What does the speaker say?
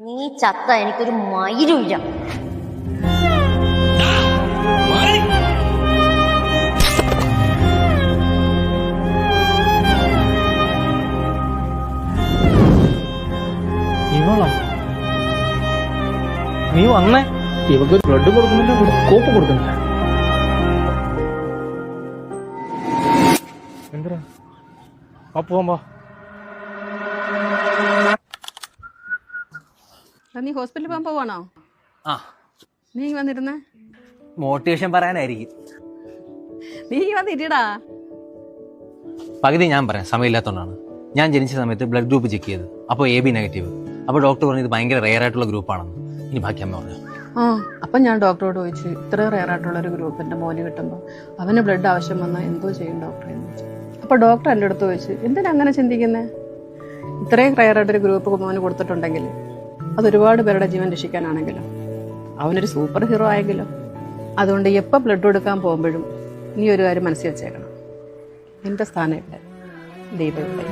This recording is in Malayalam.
നീ ചത്ത എനിക്കൊരു മയിലുമില്ല. ഇവളാ നീ വന്നേ? ഇവക്ക് ബ്ലഡ് കൊടുക്കുന്നില്ല, കോപ്പ് കൊടുക്കുന്നില്ല. എന്താ പോവാ? നീ ഹോസ്പിറ്റലിൽ പോകാൻ പോവാണോ? ആ, നീ വന്നിരുന്നേ? മോട്ടിവേഷൻ പറയാനായിരിക്കും. നീ വന്നിരിടാ. പകുതി ഞാൻ പറയാം, സമയമില്ലാത്തതുകൊണ്ടാണ്. ഞാൻ ജനിച്ച സമയത്ത് ബ്ലഡ് ഗ്രൂപ്പ് ചെക്ക് ചെയ്ത്, അപ്പോൾ AB നെഗറ്റീവ്. അപ്പോൾ ഡോക്ടർ പറഞ്ഞു ഇത് ഭയങ്കര റെയർ ആയിട്ടുള്ള ഗ്രൂപ്പാണെന്ന്. ഇനി ബാക്കി അമ്മ പറഞ്ഞു. അപ്പം ഞാൻ ഡോക്ടറോട് ചോദിച്ചു, ഇത്ര റെയർ ആയിട്ടുള്ള ഒരു ഗ്രൂപ്പിന്റെ മോന് കിട്ടുമ്പോൾ അവന് ബ്ലഡ് ആവശ്യം വന്നാൽ എന്തോ ചെയ്യും ഡോക്ടറെ എന്ന് ചോദിച്ചു. അപ്പോൾ ഡോക്ടർ എൻ്റെ അടുത്ത് ചോദിച്ചു, എന്തിനാ അങ്ങനെ ചിന്തിക്കുന്നത്? ഇത്രയും റെയർ ആയിട്ടൊരു ഗ്രൂപ്പ് മോന് കൊടുത്തിട്ടുണ്ടെങ്കിൽ അതൊരുപാട് പേരുടെ ജീവൻ രക്ഷിക്കാനാണെങ്കിലും അവനൊരു സൂപ്പർ ഹീറോ ആയെങ്കിലും. അതുകൊണ്ട് എപ്പോൾ ബ്ലഡ് കൊടുക്കാൻ പോകുമ്പോഴും നീ ഒരു കാര്യം മനസ്സിൽ വെച്ചേക്കണം, നിന്റെ സ്ഥാനം ഇവിടെ, ദൈവം ഇവിടെ.